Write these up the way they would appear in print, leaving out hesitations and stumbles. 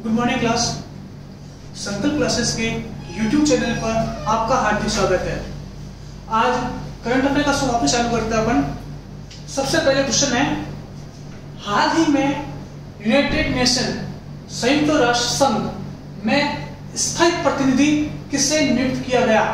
Good morning class. संकल्प classes के YouTube channel पर आपका हार्दिक स्वागत है। आज करंट अफेयर का वापस चालू करते हैं अपन। सबसे पहले क्वेश्चन है, हाल ही में यूनाइटेड नेशन संयुक्त राष्ट्र संघ में स्थायी प्रतिनिधि किसे नियुक्त किया गया?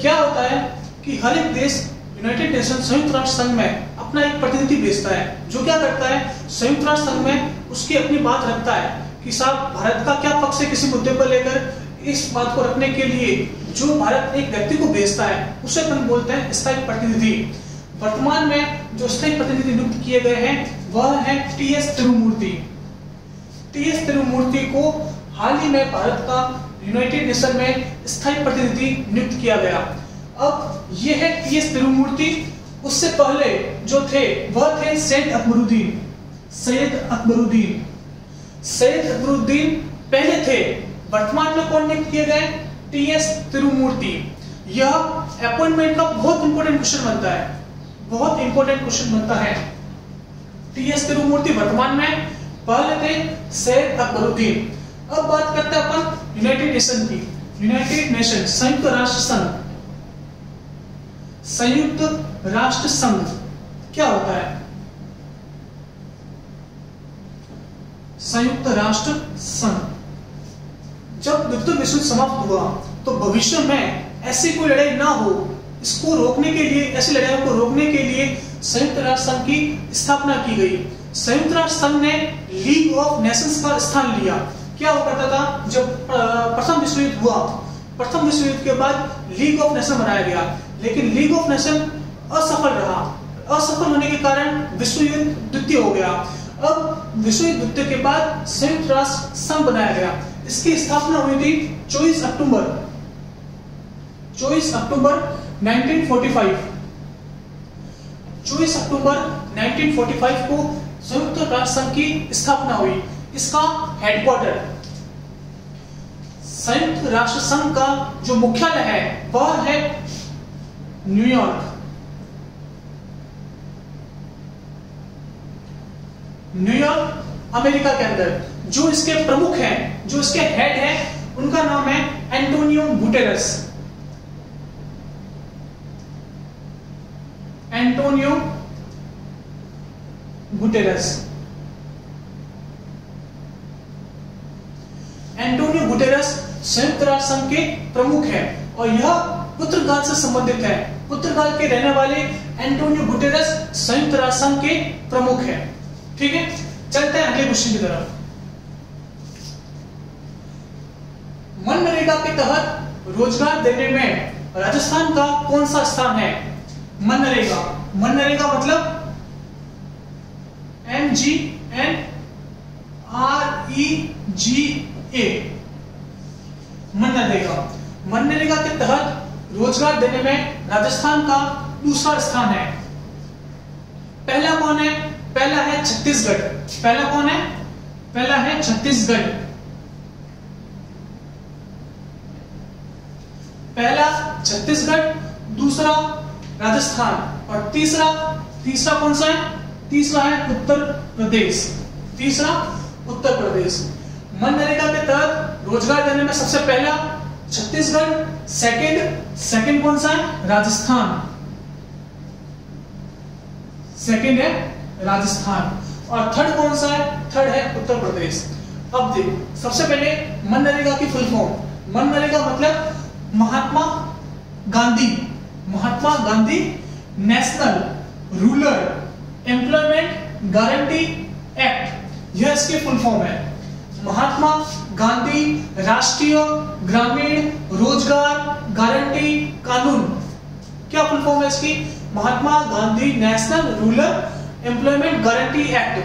क्या होता है कि हर एक देश यूनाइटेड नेशन संयुक्त राष्ट्र संघ में अपना एक प्रतिनिधि भेजता है, जो क्या करता है, संयुक्त राष्ट्र संघ में उसकी अपनी बात रखता है कि साहब भारत का क्या पक्ष है किसी मुद्दे पर लेकर। इस बात को रखने के लिए जो भारत एक व्यक्ति को भेजता है उसे अपन बोलते हैं स्थायी प्रतिनिधि। वर्तमान में जो स्थायी प्रतिनिधि नियुक्त किए गए हैं वह है टी.एस. तिरुमूर्ति। टी.एस. तिरुमूर्ति को हाल ही में भारत का यूनाइटेड नेशन में स्थायी प्रतिनिधि नियुक्त किया गया। अब ये है टी.एस. तिरुमूर्ति। उससे पहले जो थे वह थे सैयद अकबरुद्दीन। सैयद अकबरुद्दीन पहले थे। वर्तमान में कौन नियुक्त किए गए? टी.एस. तिरुमूर्ति। यह अपॉइंटमेंट का बहुत इंपॉर्टेंट क्वेश्चन बनता है, बहुत इंपॉर्टेंट क्वेश्चन बनता है। टी.एस. तिरुमूर्ति वर्तमान में, पहले थे सैयद अकबरुद्दीन। अब बात करते हैं अपन यूनाइटेड नेशन की। यूनाइटेड नेशन संयुक्त राष्ट्र संघ। संयुक्त राष्ट्र संघ क्या होता है? संयुक्त राष्ट्र संघ जब द्वितीय विश्व युद्ध समाप्त हुआ तो भविष्य में ऐसी कोई लड़ाई ना हो, इसको रोकने के लिए, ऐसी लड़ाइयों को रोकने के लिए संयुक्त राष्ट्र संघ की स्थापना की गई। संयुक्त राष्ट्र संघ ने लीग ऑफ नेशंस का स्थान लिया। क्या हुआ करता था जब प्रथम विश्व युद्ध हुआ, प्रथम विश्व युद्ध के बाद लीग ऑफ नेशन बनाया गया, लेकिन लीग ऑफ नेशन असफल रहा। असफल होने के कारण विश्व युद्ध द्वितीय हो गया। अब विश्व युद्ध द्वितीय के बाद संयुक्त राष्ट्र संघ बनाया गया। इसकी स्थापना हुई थी 24 अक्टूबर 1945। 24 अक्टूबर 1945 को संयुक्त राष्ट्र संघ की स्थापना हुई। इसका हेडक्वार्टर, संयुक्त राष्ट्र संघ का जो मुख्यालय है वह है न्यूयॉर्क। न्यूयॉर्क अमेरिका के अंदर। जो इसके प्रमुख हैं, जो इसके हेड हैं, उनका नाम है Antonio Guterres. Antonio Guterres. Antonio Guterres संयुक्त राष्ट्र संघ के प्रमुख हैं और यह पुर्तगाल से संबंधित है। पुर्तगाल के रहने वाले एंटोनियो गुटेरेस संयुक्त राष्ट्र संघ के प्रमुख हैं। ठीक है, चलते हैं अगले क्वेश्चन की तरफ। मनरेगा के तहत रोजगार देने में राजस्थान का कौन सा स्थान है? मनरेगा मतलब MGNREGA। मनरेगा के तहत रोजगार देने में राजस्थान का दूसरा स्थान है। पहला कौन है? पहला है छत्तीसगढ़। पहला कौन है? पहला है छत्तीसगढ़। पहला छत्तीसगढ़, दूसरा राजस्थान और तीसरा कौन सा है? तीसरा है उत्तर प्रदेश। तीसरा उत्तर प्रदेश। मनरेगा के तहत रोजगार देने में सबसे पहला छत्तीसगढ़, सेकंड कौन सा है? राजस्थान। सेकंड है राजस्थान और थर्ड कौन सा है? थर्ड है उत्तर प्रदेश। अब देखो, सबसे पहले मनरेगा की फुल फॉर्म। मनरेगा मतलब Mahatma Gandhi national rural employment guarantee act, यह इसकी फुल फॉर्म है। महात्मा गांधी राष्ट्रीय ग्रामीण रोजगार गारंटी कानून। क्या फुल फॉर्म है इसकी? Mahatma Gandhi national rural employment guarantee act.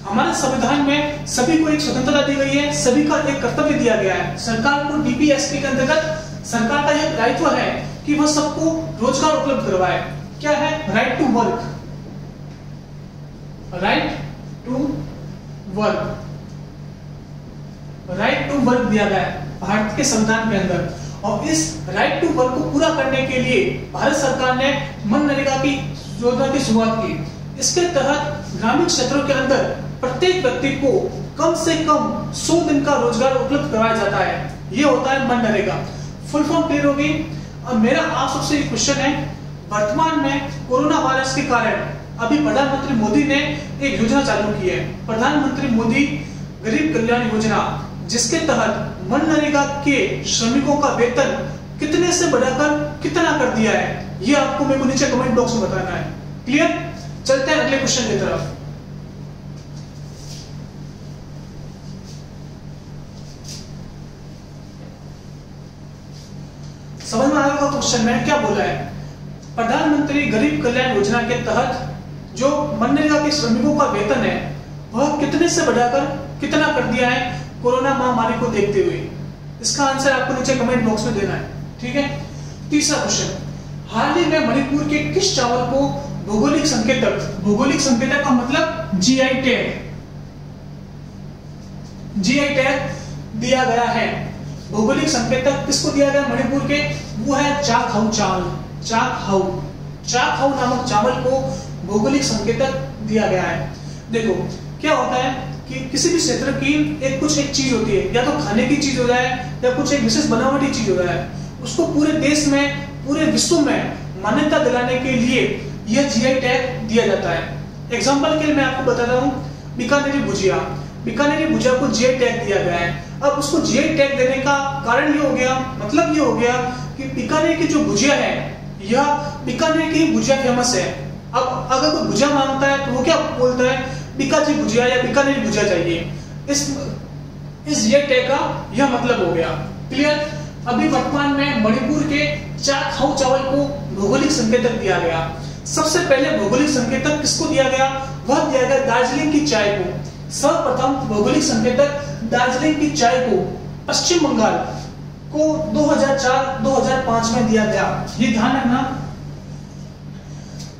हमारे संविधान में सभी को एक स्वतंत्रता दी गई है, सभी का एक कर्तव्य दिया गया है। सरकार को डीपीएसपी के अंतर्गत सरकार का यह दायित्व है कि वह सबको रोजगार उपलब्ध करवाए। क्या है? Right to work. Right to work दिया गया है भारत के संविधान के अंदर। और इस राइट टू वर्क को पूरा करने के लिए भारत सरकार ने मनरेगा की योजना की शुरुआत की। इसके तहत ग्रामीण क्षेत्रों के अंदर प्रत्येक व्यक्ति को कम से कम 100 दिन का रोजगार उपलब्ध करवाया जाता है। ये होता है मनरेगा। फुल फॉर्म क्लियर होगी। अब मेरा आप सबसे एक क्वेश्चन है, वर्तमान में कोरोना वायरस के कारण अभी प्रधानमंत्री मोदी ने एक योजना चालू की है, प्रधानमंत्री मोदी गरीब कल्याण योजना, जिसके तहत मनरेगा के श्रमिकों का वेतन कितने से बढ़ाकर कितना कर दिया है, ये आपको मेरे को नीचे कमेंट बॉक्स में बताना है। क्लियर? चलते हैं अगले क्वेश्चन की तरफ। समझ में आएगा क्वेश्चन में क्या बोला है? प्रधानमंत्री गरीब कल्याण योजना के तहत जो मनरेगा के श्रमिकों का वेतन है वह कितने से बढ़ाकर कितना कर दिया है कोरोना महामारी को देखते हुए। इसका आंसर आपको नीचे कमेंट बॉक्स में देना है। ठीक है। तीसरा क्वेश्चन, हाल ही में मणिपुर के किस चावल को भौगोलिक संकेतक का मतलब जीआई टैग दिया गया है। भौगोलिक संकेतक किसको दिया गया मणिपुर के? वो है चाकहाउ चावल। चाकहाउ नामक चावल को भौगोलिक संकेतक दिया गया है। देखो क्या होता है कि किसी भी क्षेत्र की एक चीज होती है, या तो खाने की चीज हो जाए या कुछ एक विशेष बनावटी चीज हो जाए, उसको पूरे देश में पूरे विश्व में मान्यता दिलाने के लिए यह जीआई टैग दिया जाता है। एग्जांपल के लिए मैं आपको बताता हूँ, बीकानेरी भुजिया को जीआई टैग दिया गया है। अब उसको जीआई टैग देने का कारण ये हो गया, मतलब ये हो गया कि बीकानेर की जो भुजिया है यह बीकानेर की भुजिया फेमस है। अब अगर कोई भुजिया मांगता है तो वो क्या बोलता है? बीकाजी भुजिया या बीकानेरी भुजिया चाहिए। इस जीआई टैग का यह मतलब हो गया। क्लियर? अभी वर्तमान में मणिपुर के चाकहाउ चावल को भौगोलिक संकेतक दिया गया। सबसे पहले भौगोलिक संकेतक किसको दिया गया? वह दिया गया दार्जिलिंग की चाय को। सर्वप्रथम भौगोलिक संकेतक दार्जिलिंग की चाय को पश्चिम बंगाल को 2004-2005 में दिया गया। ये ध्यान रखना,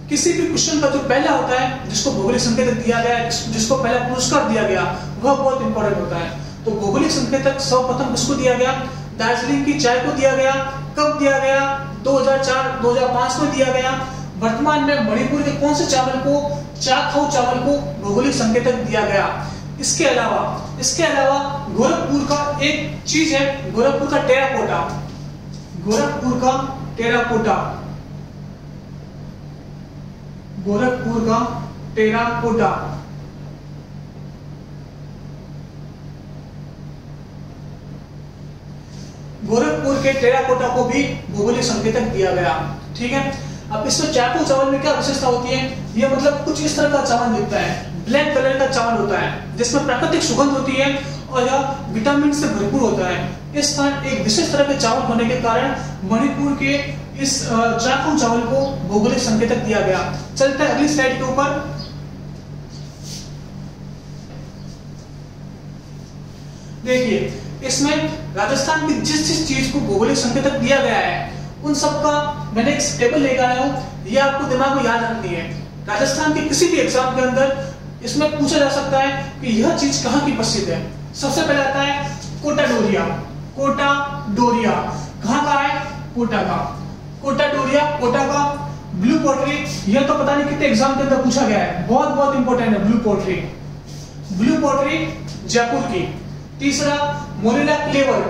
किसी भी क्वेश्चन का जो पहला होता है जिसको भौगोलिक संकेतक दिया गया, जिसको पहला पुरस्कार दिया गया, वह बहुत इंपॉर्टेंट होता है। तो भौगोलिक संकेतक सर्वप्रथम किसको दिया गया? दार्जिलिंग की चाय को दिया गया। कब दिया गया? 2004-2005 में दिया गया। वर्तमान में मणिपुर के कौन से चावल को, चाकहाउ चावल को भौगोलिक संकेतक दिया गया। इसके अलावा गोरखपुर का एक चीज है, गोरखपुर का टेराकोटा। गोरखपुर का टेराकोटा गोरखपुर के टेराकोटा को भी भौगोलिक संकेतक दिया गया। ठीक है। अब इसमें चाकू चावल में क्या विशेषता होती है? ये मतलब कुछ इस तरह का चावल दिखता है, ब्लैक कलर का चावल होता है, जिसमें प्राकृतिक सुगंध होती है और यह विटामिन से भरपूर होता है। इस कारण एक विशेष तरह के चावल होने के कारण मणिपुर के इस चाकू चावल को भौगोलिक संकेतक दिया गया। चलते हैं अगली स्लाइड के ऊपर। देखिए इसमें राजस्थान की जिस चीज को भौगोलिक संकेतक दिया गया है उन सब का मैंने एक टेबल लेकर आया हूं, ये आपको दिमाग में याद रखनी है। राजस्थान के किसी भी एग्जाम के अंदर इसमें पूछा जा सकता है कि यह चीज कहाँ की प्रसिद्ध है। सबसे पहले आता है कोटा डोरिया कहाँ का है? कोटा का। कोटा का। ब्लू पोट्री, यह तो पता नहीं कितने एग्जाम के अंदर पूछा गया है, बहुत इंपॉर्टेंट है। ब्लू पोट्री जयपुर की। तीसरा मोरेला क्लेवर्क,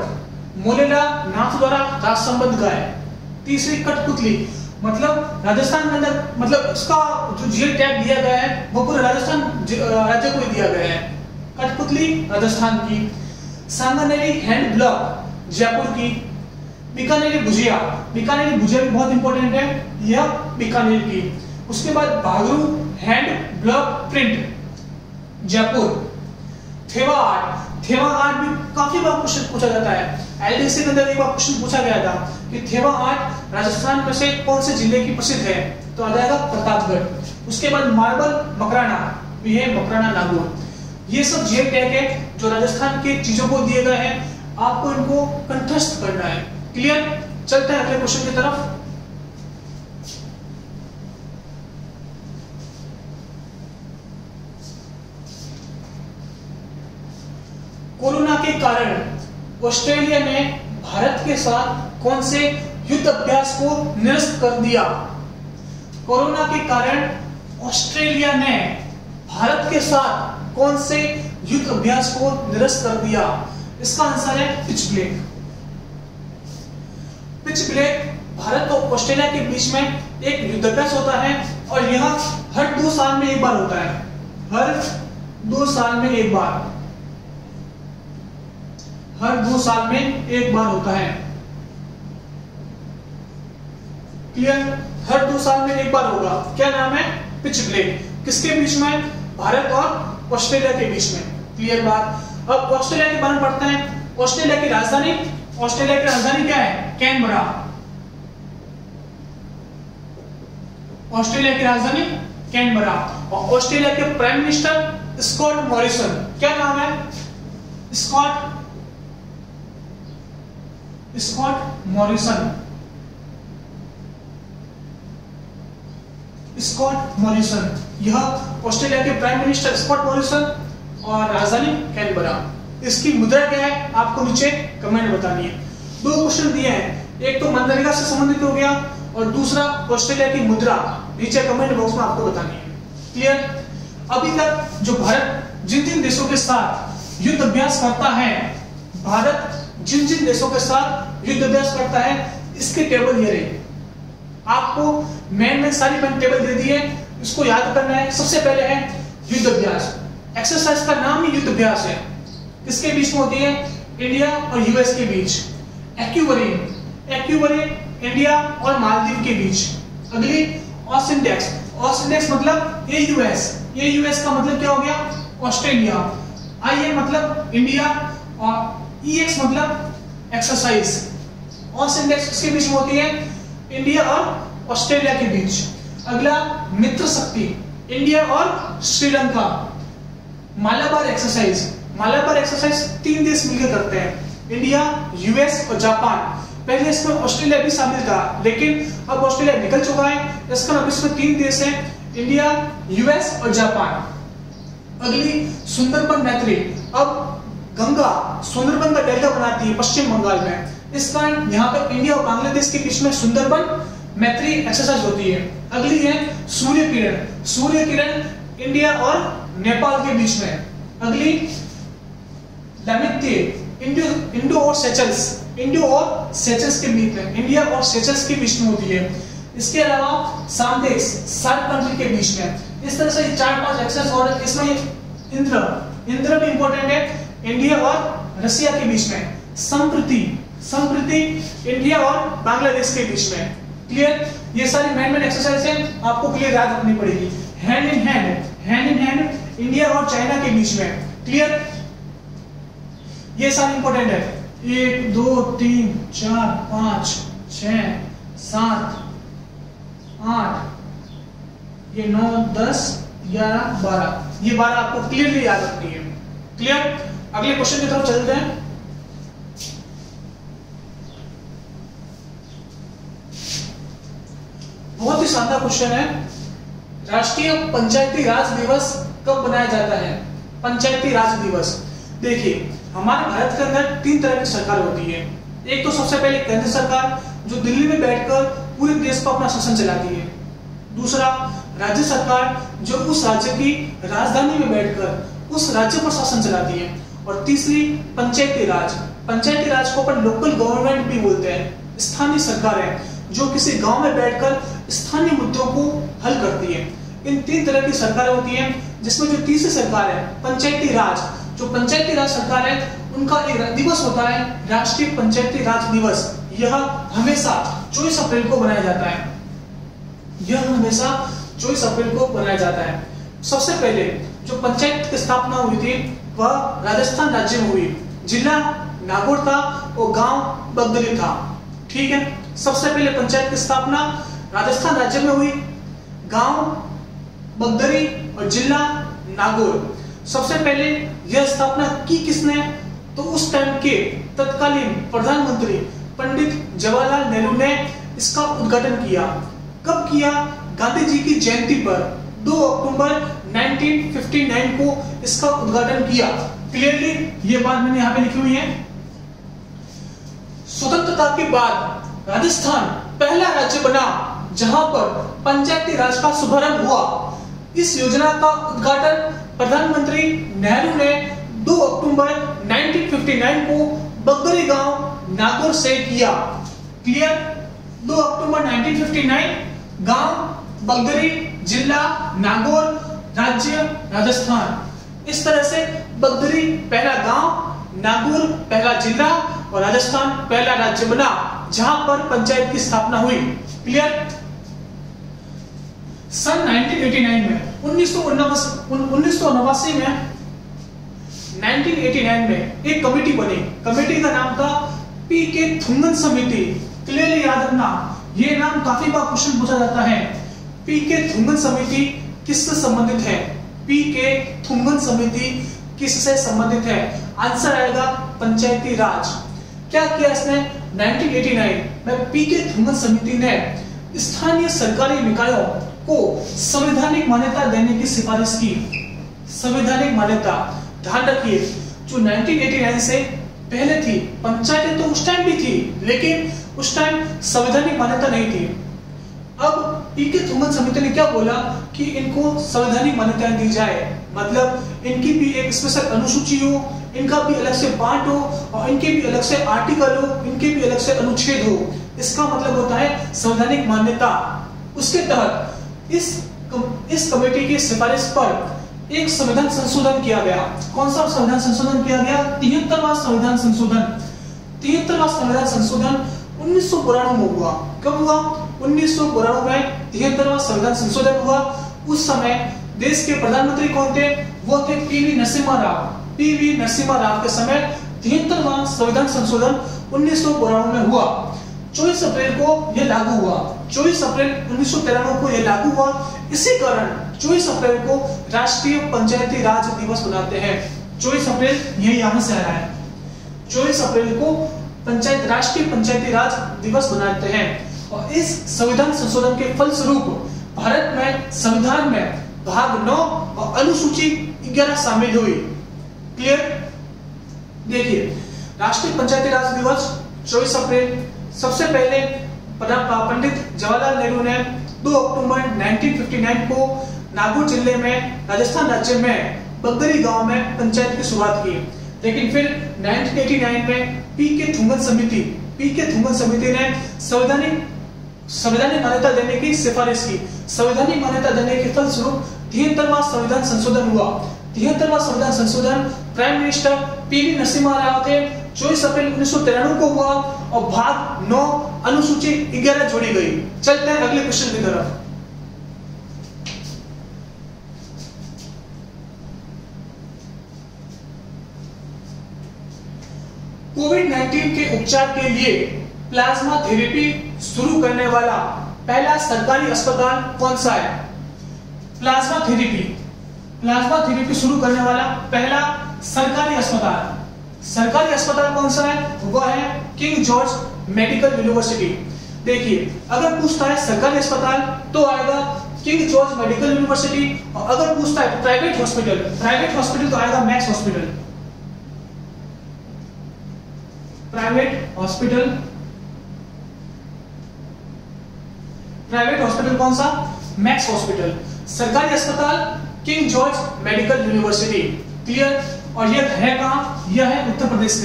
मोरेला नाथ द्वारा राज संबंध का है। तीसरी कठपुतली, मतलब राजस्थान के अंदर, मतलब इसका जो जीआई टैग दिया गया है वो पूरे राजस्थान राज्य को दिया गया है। कठपुतली राजस्थान की। सांगानेरी हैंड ब्लॉक जयपुर की। बीकानेरी भुजिया भी बहुत इंपॉर्टेंट है, यह बीकानेर की। उसके बाद Bagru hand block print Jaipur. Thewa art भी काफी बार क्वेश्चन पूछा जाता है। एलडीसी के अंदर एक बार क्वेश्चन पूछा गया था कि थेवा आर्ट राजस्थान में से कौन से जिले की प्रसिद्ध है, तो आ जाएगा प्रतापगढ़। उसके बाद मार्बल मकराना भी है, मकराना नागौर। ये सब जीआई टैग है जो राजस्थान के चीजों को दिए गए हैं, आपको इनको कंठस्थ करना है। क्लियर? चलते हैं अगले क्वेश्चन की तरफ। कोरोना के कारण ऑस्ट्रेलिया ने भारत के साथ कौन से युद्ध अभ्यास को निरस्त कर दिया? कोरोना के कारण ऑस्ट्रेलिया ने भारत के साथ कौन से युद्ध अभ्यास को निरस्त कर दिया? इसका आंसर है pitch black. Pitch black Bharat और ऑस्ट्रेलिया के बीच में एक युद्ध अभ्यास होता है और यह हर 2 साल में एक बार होता है। हर 2 साल में एक बार, हर 2 साल में एक बार होता है। क्लियर? हर 2 साल में एक बार होगा। क्या नाम है? Pitch black. किसके बीच में? भारत और ऑस्ट्रेलिया के बीच में। क्लियर बात? अब ऑस्ट्रेलिया के बारे में पढ़ते हैं। ऑस्ट्रेलिया की राजधानी क्या है? कैनबरा। ऑस्ट्रेलिया की राजधानी कैनबरा। और ऑस्ट्रेलिया के प्राइम मिनिस्टर स्कॉट मॉरिसन। क्या नाम है? Scott Morrison. स्कॉट मॉरिसन, यह ऑस्ट्रेलिया के प्राइम मिनिस्टर स्कॉट मॉरिसन और राजधानी कैनबरा। इसकी मुद्रा क्या है? आपको नीचे कमेंट बतानी है। 2 क्वेश्चन दिए हैं, एक तो मनरेगा से संबंधित हो गया और दूसरा ऑस्ट्रेलिया की मुद्रा। नीचे कमेंट बॉक्स में आपको बतानी है। क्लियर? अभी तक जो भारत जिन देशों के साथ युद्ध अभ्यास करता है, भारत जिन देशों के साथ युद्ध अभ्यास करता है, इसके टेबल ये रहे। आपको मेन सारी टेबल दे दी है, इसको याद करना है। सबसे पहले है युद्ध अभ्यास। एक्सरसाइज का नाम ही युद्ध अभ्यास है। किसके बीच में होती है? इंडिया और यूएस के बीच। एक्यूवरीन इंडिया और मालदीव के बीच। अगली ऑसिंडेक्स मतलब ये यूएस का मतलब क्या हो गया? ऑस्ट्रेलिया। आई मतलब इंडिया और ईएक्स मतलब एक्सरसाइज। ऑसिंडेक्स किसके बीच में होती है? इंडिया और ऑस्ट्रेलिया के बीच। अगला मित्र शक्ति, इंडिया और श्रीलंका। मालाबार एक्सरसाइज 3 देश मिलकर करते हैं, इंडिया, यूएस और जापान। पहले इसमें ऑस्ट्रेलिया भी शामिल था, लेकिन अब ऑस्ट्रेलिया निकल चुका है। इसका मतलब इसमें 3 देश हैं, इंडिया, यूएस और जापान। अगली सुंदरबन मैत्री। अब गंगा सुंदरबन का डेल्टा बनाती है पश्चिम बंगाल में, इस कारण यहाँ पे इंडिया और बांग्लादेश के बीच में सुंदरबन मैत्री एक्सरसाइज होती है। अगली है सूर्य किरण इंडिया और नेपाल के बीच में। अगली लामित्य इंडो और सेचल्स के बीच में, इंडिया और सेचल्स के बीच में होती है। इसके अलावा सांदेक्स सार्क कंट्री के बीच में। इस तरह से 4-5 एक्सरसाइज और इसमें इंद्र भी इंपॉर्टेंट है, इंडिया और रशिया के बीच में। संप्रति इंडिया और बांग्लादेश के बीच में। क्लियर? ये सारी मेन एक्सरसाइज है, आपको क्लियर याद रखनी पड़ेगी। हैंड इन हैंड इंडिया और चाइना के बीच में। क्लियर? ये सारी इंपॉर्टेंट है। 1 2 3 4 5 6 7 8 ये 9 10 11 12, ये 12 आपको क्लियरली याद रखनी है। क्लियर? अगले क्वेश्चन की तरफ चलते हैं। बहुत ही शानदार क्वेश्चन है। राष्ट्रीय पंचायती राज दिवस कब मनाया जाता है? पंचायती राज दिवस। देखिए, हमारे भारत के अंदर 3 तरह की सरकार होती है। एक तो सबसे पहले केंद्र सरकार, जो दिल्ली में बैठकर पूरे देश पर अपना शासन चलाती है। दूसरा राज्य सरकार, जो उस राज्य की राजधानी में बैठकर उस राज्य पर शासन चलाती है। और तीसरी पंचायती राज को अपन लोकल गवर्नमेंट भी बोलते हैं। स्थानीय सरकार है जो किसी गांव में बैठकर स्थानीय मुद्दों को हल करती है। इन 3 तरह की सरकारें होती हैं, जिसमें जो तीसरी सरकार है पंचायती राज, जो पंचायती राज सरकार है, उनका एक दिवस होता है राष्ट्रीय पंचायती राज दिवस। यह हमेशा 24 अप्रैल को बनाया जाता है। सबसे पहले जो पंचायत की स्थापना हुई थी वह राजस्थान राज्य में हुई। जिला नागौर था और गांव बगदरी था। ठीक है, सबसे पहले पंचायत की स्थापना राजस्थान राज्य में हुई, गांव बगदरी और जिला नागौर। सबसे पहले यह स्थापना की किसने? तो उस टाइम के तत्कालीन प्रधानमंत्री पंडित जवाहरलाल नेहरू ने इसका उद्घाटन किया। कब किया? गांधी जी की जयंती पर 2 अक्टूबर 1959 को इसका उद्घाटन किया। क्लियरली ये बात मैंने यहाँ पे लिखी हुई है। स्वतंत्रता के बाद राजस्थान पहला राज्य बना जहां पर पंचायती राज का शुभारंभ हुआ। इस योजना का उद्घाटन प्रधानमंत्री नेहरू ने 2 अक्टूबर 1959 को बगदरी गांव नागौर से किया। क्लियर? 2 अक्टूबर 1959 गांव बगदरी, जिला नागौर, राज्य राजस्थान। इस तरह से बगदरी पहला गांव, नागौर पहला जिला और राजस्थान पहला राज्य बना जहां पर पंचायत की स्थापना हुई। क्लियर? सन 1989 में 1989 में एक कमेटी बनी। कमेटी का नाम था पीके थुंगन समिति। क्लियरली याद रखना, ये नाम काफी बार क्वेश्चन पूछा जाता है। पीके थुंगन समिति किससे संबंधित है? पीके थुंगन समिति किससे संबंधित है? आंसर आएगा पंचायती राज। क्या किया इसने? 1989 में पीके थुंगन समिति ने स्थानीय सरकारी निकायों को संवैधानिक मान्यता देने की सिफारिश की। संवैधानिक मान्यता, ध्यान रखिए, जो 1989 से पहले थी, पंचायतें तो उस टाइम भी थी, लेकिन उस टाइम संवैधानिक मान्यता नहीं थी। अब पीके थुंगन समिति ने क्या बोला कि इनको संवैधानिक मान्यता दी जाए, मतलब इनकी भी एक स्पेशल अनुसूची हो, इनका भी अलग से पार्ट हो और इनके भी अलग से आर्टिकल हो, इनके भी अलग से अनुच्छेद हो। इसका मतलब होता है संवैधानिक मान्यता। उसके तहत इस कमेटी की सिफारिश पर एक संविधान संशोधन किया गया। कौन सा संविधान संशोधन किया गया? 73वां संविधान संशोधन। 73वां संविधान संशोधन 1992 में हुआ। कब हुआ? 1992 में 73वां संविधान संशोधन हुआ। उस समय देश के प्रधानमंत्री कौन थे? वो थे पीवी नरसिम्हा राव। पीवी नरसिम्हा राव के समय 73वां संविधान संशोधन 1992 में हुआ। 24 अप्रैल को यह लागू हुआ। 24 अप्रैल 1993 को यह लागू हुआ। इसी कारण 24 अप्रैल को राष्ट्रीय पंचायती राज दिवस मनाते हैं। 24 अप्रैल यह यहां से आया है। 24 अप्रैल को राष्ट्रीय पंचायती राज दिवस मनाते हैं। और इस संविधान संशोधन के फलस्वरूप भारत में संविधान में भाग 9 और अनुसूची 11 शामिल हुई। क्लियर? देखिए, राष्ट्रीय पंचायती राज दिवस 24 अप्रैल। सबसे पहले पंडित जवाहरलाल नेहरू ने 2 अक्टूबर 1959 को नागौर जिले में राजस्थान राज्य में बगदरी गांव में पंचायत की शुरुआत की। लेकिन फिर 1989 में पीके थुंगन समिति ने संवैधानिक मान्यता देने की सिफारिश की। संवैधानिक मान्यता देने के फलस्वरूप 73वां संविधान संशोधन हुआ। 73वां संविधान संशोधन prime minister PV Narasimha Rao थे। 24 अप्रैल 1993 को हुआ और भाग 9 अनुसूची 11 जोड़ी गई। चलते हैं अगले क्वेश्चन की तरफ। कोविड-19 के उपचार के लिए प्लाज्मा थेरेपी शुरू करने वाला पहला सरकारी अस्पताल कौन सा है? प्लाज्मा थेरेपी शुरू करने वाला पहला सरकारी अस्पताल कौन सा है? वह है किंग जॉर्ज मेडिकल यूनिवर्सिटी। देखिए, अगर पूछता है सरकारी अस्पताल तो आएगा किंग जॉर्ज मेडिकल यूनिवर्सिटी, और अगर पूछता है प्राइवेट हॉस्पिटल तो आएगा मैक्स हॉस्पिटल। प्राइवेट हॉस्पिटल कौन सा? Max hospital. सरकारी अस्पताल king George medical university. Clear? और यह है कहां? यह है उत्तर प्रदेश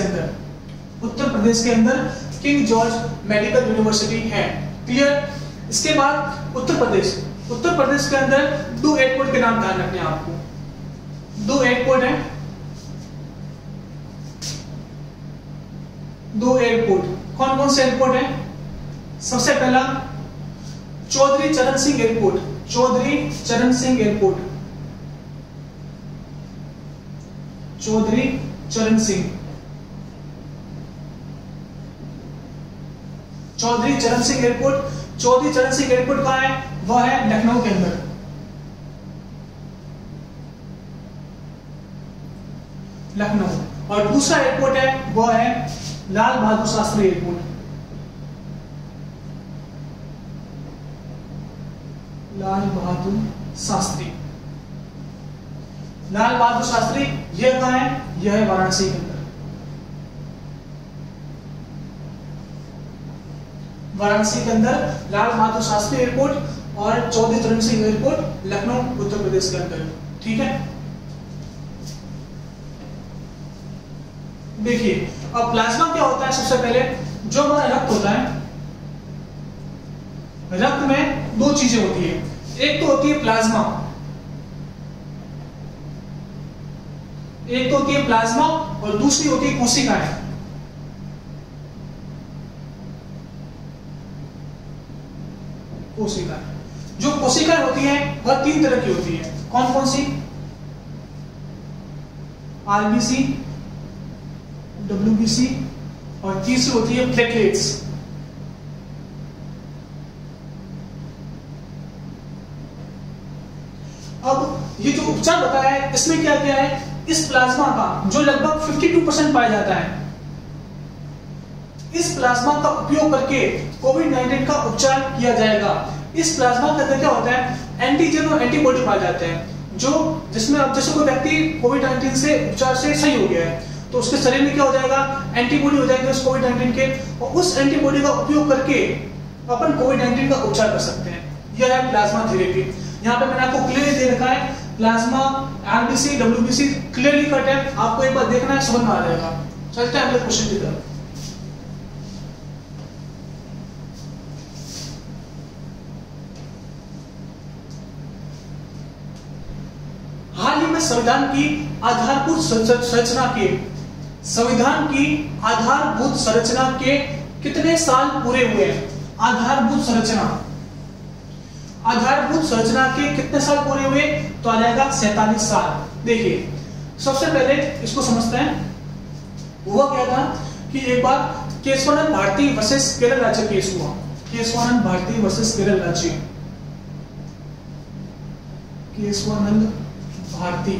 के अंदर किंग जॉर्ज मेडिकल यूनिवर्सिटी है। क्लियर? इसके बाद उत्तर प्रदेश के अंदर 2 एयरपोर्ट के नाम ध्यान रखने हैं आपको। 2 एयरपोर्ट हैं। 2 एयरपोर्ट कौन कौन से एयरपोर्ट हैं? सबसे पहला चौधरी चरण सिंह एयरपोर्ट। चौधरी चरण सिंह एयरपोर्ट कहां है? वह है लखनऊ के अंदर। और दूसरा एयरपोर्ट है वह है लाल बहादुर शास्त्री एयरपोर्ट। लाल बहादुर शास्त्री यह कहां है? यह है वाराणसी के अंदर। लाल बहादुर शास्त्री एयरपोर्ट और चौधरी चरण सिंह एयरपोर्ट लखनऊ उत्तर प्रदेश के अंदर। ठीक है? देखिए अब प्लाज्मा क्या होता है, सबसे पहले जो हमारा रक्त होता है, रक्त में दो चीजें होती है, एक तो होती है प्लाज्मा, एक तो होती है प्लाज्मा और दूसरी होती है कोशिकाएं। कोशिकाएं, जो कोशिकाएं होती हैं वह तीन तरह की होती है। कौन कौन सी? आरबीसी, डब्ल्यूबीसी और तीसरी होती है प्लेटलेट्स। अब ये जो उपचार बताया है इसमें क्या क्या है, इस प्लाज्मा का जो लगभग 52% पाया जाता है, इस प्लाज्मा का उपयोग करके कोविड-19 का उपचार किया जाएगा। इस प्लाज्मा के अंदर क्या होता है, एंटीजन और एंटीबॉडी पाए जाते हैं, जो जिसमें अब जैसे कोई व्यक्ति कोविड-19 से उपचार से सही हो गया है तो उसके शरीर में क्या हो जाएगा, एंटीबॉडी हो जाएगी उस कोविड-19 के, और उस एंटीबॉडी का उपयोग करके अपन कोविड-19 का उपचार कर सकते हैं। यह है प्लाज्मा थेरेपी। यहाँ पे मैंने आपको क्लियरली दे रखा है, plasma, RBC, WBC clearly cut है, आपको एक बार देखना है, समझ में आ जाएगा। चलते हैं अगले क्वेश्चन की तरफ। हाल ही में संविधान की आधारभूत संरचना के कितने साल पूरे हुए हैं? आधारभूत संरचना के कितने साल पूरे हुए? तो आ जाएगा 47 साल। देखिए सबसे पहले इसको समझते हैं, हुआ क्या था कि एक बार केशवानंद भारती वर्सेस केरल राज्य केस हुआ। केशवानंद भारती वर्सेस केरल राज्य, केशवानंद भारती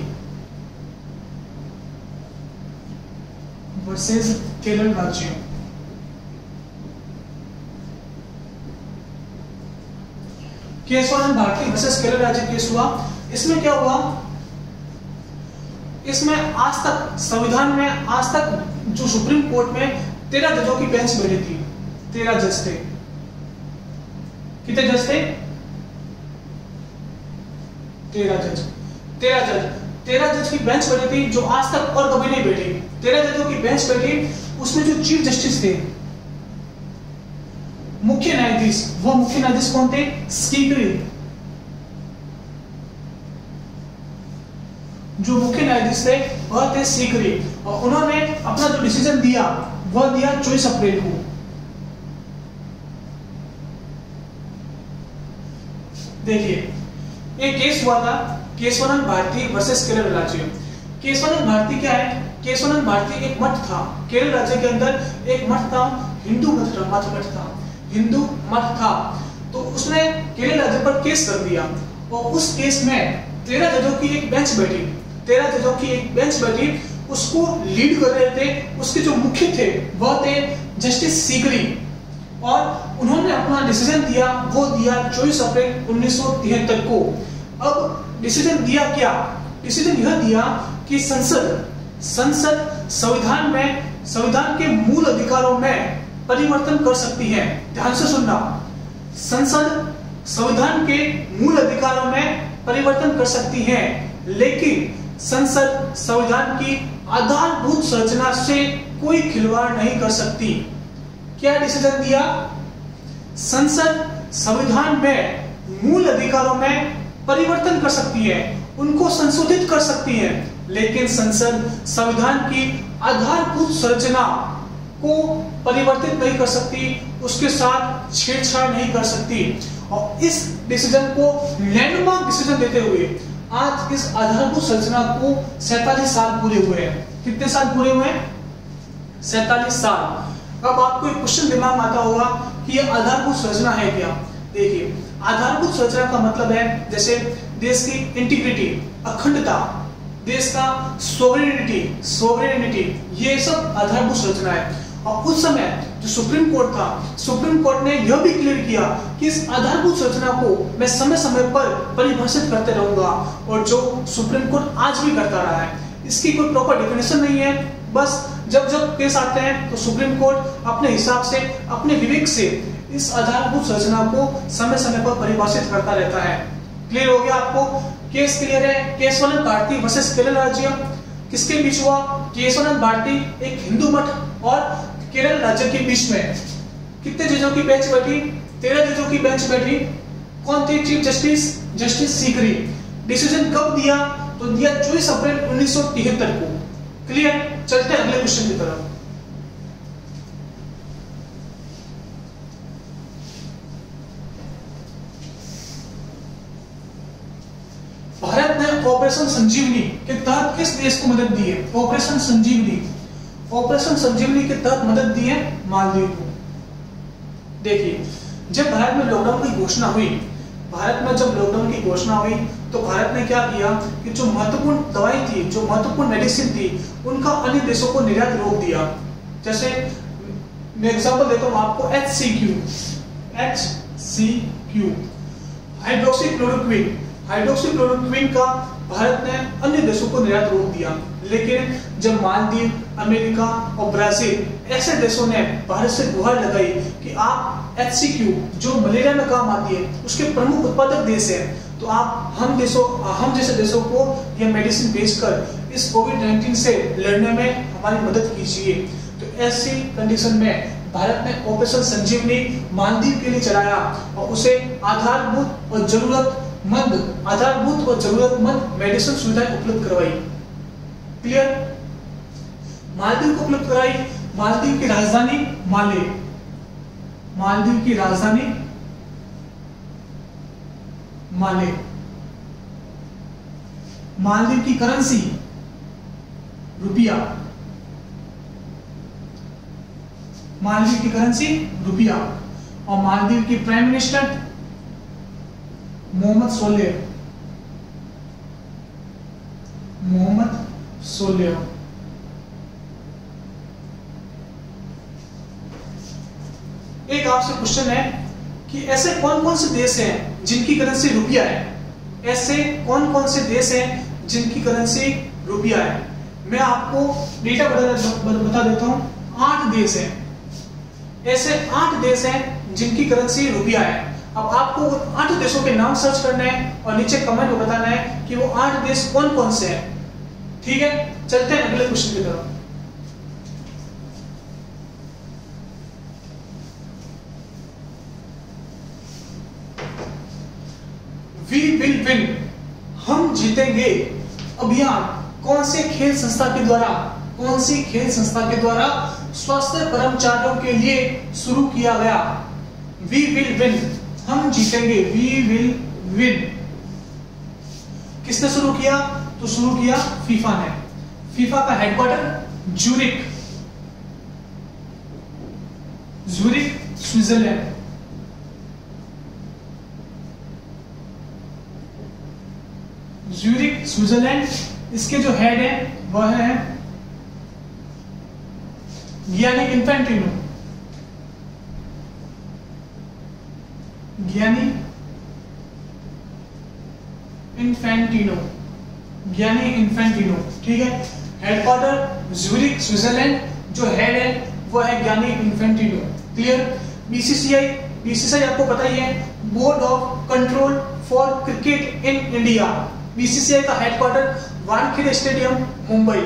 वर्सेस केरल राज्य। केशवानंद भारती वर्सेस केरल राज्य केस हुआ। इसमें क्या हुआ, इसमें आज तक संविधान में आज तक जो सुप्रीम कोर्ट में 13 जजों की बेंच बैठी थी, 13 जज थे। कितने जज थे? 13 जज की बेंच बैठी थी, जो आज तक और कभी नहीं बैठी। 13 जजों की बेंच बैठी, उसमें जो चीफ जस्टिस थे, मुख्य न्यायाधीश, वो मुख्य न्यायाधीश कौन थे? सीकरी। जो मुख्य न्यायाधीश थे वह थे सीकरी, और उन्होंने अपना जो डिसीजन दिया वह दिया 24 अप्रैल को। देखिए एक केस हुआ था केशवानंद भारती वर्सेस केरल राज्य। केशवानंद भारती क्या है? केशवानंद भारती एक मठ था केरल राज्य के अंदर, एक मठ था, हिंदू मठ था। तो उसने केरल राज्य पर केस कर दिया, और उस केस में 13 जजों की एक बेंच बैठी, 13 जजों की एक बेंच बैठी। उसको लीड कर रहे थे, उसके जो मुख्य थे वह थे जस्टिस सीकरी, और उन्होंने अपना डिसीजन दिया, वो दिया 24 अप्रैल 1973 को। अब डिसीजन दिया क्या? डिसीजन यह दिया कि संसद संविधान के मूल अधिकारों में परिवर्तन कर सकती है। ध्यान से सुनना, संसद संविधान के मूल अधिकारों में परिवर्तन कर सकती है, लेकिन संसद संविधान की आधारभूत संरचना से कोई खिलवाड़ नहीं कर सकती। क्या डिसीजन दिया? संसद संविधान में मूल अधिकारों में परिवर्तन कर सकती है, उनको संशोधित कर सकती है, लेकिन संसद संविधान की आधारभूत संरचना को परिवर्तित नहीं कर सकती, उसके साथ छेड़छाड़ नहीं कर सकती। और इस डिसीजन को लैंडमार्क डिसीजन देते हुए आज इस आधारभूत संरचना को 47 साल पूरे हुए हैं। कितने साल पूरे हुए हैं? 47 साल। अब आपको एक क्वेश्चन दिमाग में आता होगा कि यह आधारभूत संरचना है क्या? देखिए आधारभूत संरचना का मतलब है जैसे देश की इंटीग्रिटी, अखंडता, देश का सोवरेनिटी, ये सब आधारभूत संरचना है। और उस समय जो सुप्रीम कोर्ट था, सुप्रीम कोर्ट ने यह भी क्लियर किया कि इस आधारभूत संरचना को मैं समय समय पर परिभाषित करते रहूंगा, और जो सुप्रीम कोर्ट आज भी करता रहा है। इसकी कोई प्रॉपर डेफिनेशन नहीं है, बस जब जब केस आते हैं तो सुप्रीम कोर्ट अपने हिसाब से, अपने विवेक से इस आधारभूत संरचना को समय समय पर परिभाषित करता रहता है। क्लियर हो गया आपको? केस क्लियर है? केशवानंद भारती वर्सेस केरल राज्य। किसके बीच हुआ? केशवनाथ भारती, एक हिंदू मठ और केरल राज्य के बीच में। कितने जजों की बेंच बैठी? 13 जजों की बेंच बैठी। कौन थे chief justice? Justice Sikri. Decision कब दिया? तो दिया 24 अप्रैल 1973 को। क्लियर? चलते हैं अगले क्वेश्चन की तरफ। भारत ने ऑपरेशन संजीवनी के तहत किस देश को मदद दी है? ऑपरेशन संजीवनी के तहत मदद दी है मालदीव को। देखिए, जब भारत में लॉकडाउन की घोषणा हुई, तो भारत ने क्या किया कि जो महत्वपूर्ण दवाई थी, जो महत्वपूर्ण मेडिसिन थी, उनका अन्य देशों को निर्यात रोक दिया। जैसे मैं एग्जांपल देता हूं आपको, HCQ हाइड्रोक्सीक्लोरोक्विन का भारत ने अन्य देशों को निर्यात रोक दिया। लेकिन जब मालदीव, अमेरिका और ब्राजील ऐसे देशों ने भारत से गुहार लगाई कि आप HCQ जो मलेरिया में काम आती है उसके प्रमुख उत्पादक देश है, तो आप हम जैसे देशों को यह मेडिसिन बेचकर इस कोविड-19 से लड़ने में हमारी मदद कीजिए। तो ऐसी कंडीशन में भारत ने ऑपरेशन संजीवनी मालदीव के लिए चलाया और उसे आधारभूत और जरूरतमंद मेडिसिन सुविधाएं उपलब्ध करवाई। क्लियर? मालदीव को उपलब्ध कराई। मालदीव की राजधानी माले, मालदीव की करेंसी रुपया, और मालदीव की प्राइम मिनिस्टर मोहम्मद सोलेह। एक आपसे क्वेश्चन है कि ऐसे कौन कौन से देश हैं जिनकी करेंसी रुपया है? मैं आपको डेटा बता देता हूं। 8 देश हैं, ऐसे 8 देश हैं जिनकी करेंसी रुपया है। अब आपको 8 देशों के नाम सर्च करना है और नीचे कमेंट में बताना है कि वो 8 देश कौन कौन से हैं। ठीक है, चलते हैं अगले क्वेश्चन की तरफ। वी विल विन, हम जीतेंगे अभियान कौन सी खेल संस्था के द्वारा स्वास्थ्य कर्मचारियों के लिए शुरू किया गया? वी विल विन, हम जीतेंगे, वी विल विन किसने शुरू किया? तो शुरू किया फीफा ने। फीफा का headquarter Zurich, Switzerland. Zurich Switzerland. इसके जो हेड है वह है गियानी इन्फेंटिनो। ठीक है, हेडक्वार्टर ज्यूरिक स्विट्जरलैंड, जो हेड है वो है गियानी इन्फेंटिनो। क्लियर? बीसीसीआई आपको पता ही है, board of control for cricket in India. BCCI का headquarter Wankhede stadium, Mumbai.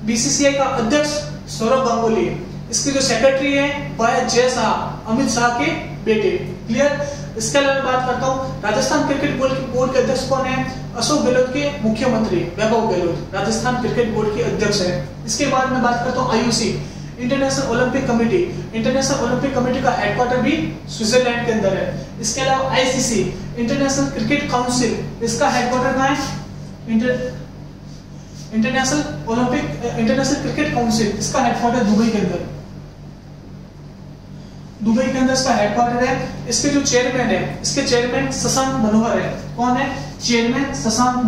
BCCI का अध्यक्ष सौरभ गांगुली। इसके जो सेक्रेटरी है वह है जय शाह, अमित शाह के बेटे। क्लियर? इसके अलावा बात करता हूँ राजस्थान क्रिकेट बोर्ड के अध्यक्ष कौन है? अशोक गहलोत के मुख्यमंत्री वैभव गहलोत राजस्थान क्रिकेट बोर्ड के अध्यक्ष है। इसके बाद में बात करता हूँ आईओसी, इंटरनेशनल ओलंपिक कमेटी का हेडक्वार्टर भी स्विट्जरलैंड के अंदर है। इसके अलावा आईसीसी, इंटरनेशनल क्रिकेट काउंसिल, इसका हेडक्वार्टर कहाँ है? इंटरनेशनल क्रिकेट काउंसिल, इसका हेडक्वार्टर दुबई के अंदर इसका हेडक्वार्टर है। इसके जो चेयरमैन है, इसके चेयरमैन शशांक मनोहर है। कौन है चेयरमैन? शशांक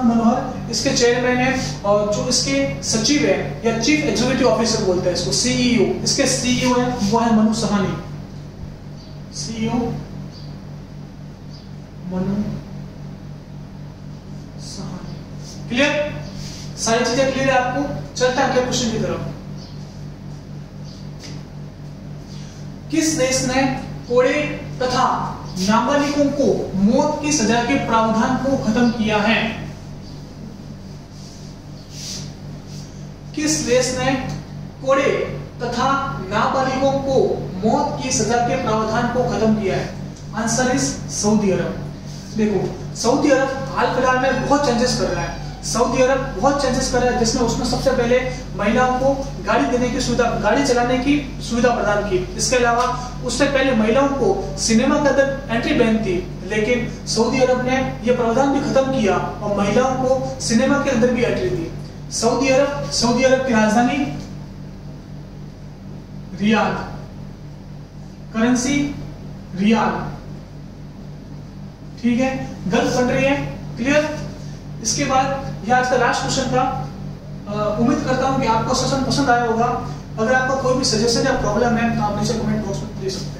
मनोहर इसके चेयरमैन है। और जो इसके सचिव है या चीफ एग्जीक्यूटिव ऑफिसर बोलते हैं इसको, सीईओ, इसके सीईओ है वो है मनु सहानी। क्लियर? सारी चीजें क्लियर है आपको? चलते हैं अगले क्वेश्चन की तरफ। किस देश ने कोड़े तथा नाबालिगों को मौत की सजा के प्रावधान को खत्म किया है? किस देश ने कोड़े तथा नाबालिगों को मौत की सजा के प्रावधान को खत्म किया है? आंसर इज सऊदी अरब। देखो, सऊदी अरब हाल फिलहाल में बहुत चेंजेस कर रहा है। सऊदी अरब बहुत चेंजेस कर रहा है, जिसमें उसने सबसे पहले महिलाओं को गाड़ी देने की सुविधा, गाड़ी चलाने की सुविधा प्रदान की। इसके अलावा उससे पहले महिलाओं को सिनेमा के अंदर एंट्री बैन थी, लेकिन सऊदी अरब ने यह प्रावधान भी खत्म किया और महिलाओं को सिनेमा के अंदर भी एंट्री दी। सऊदी अरब की राजधानी रियाद, करेंसी रियाल, ठीक है, गल्फ कंट्री है। क्लियर? इसके बाद यह आज का लास्ट क्वेश्चन था। उम्मीद करता हूं कि आपको सेशन पसंद आया होगा। अगर आपका कोई भी सजेशन या प्रॉब्लम है तो आप नीचे कमेंट बॉक्स में दे सकते हैं।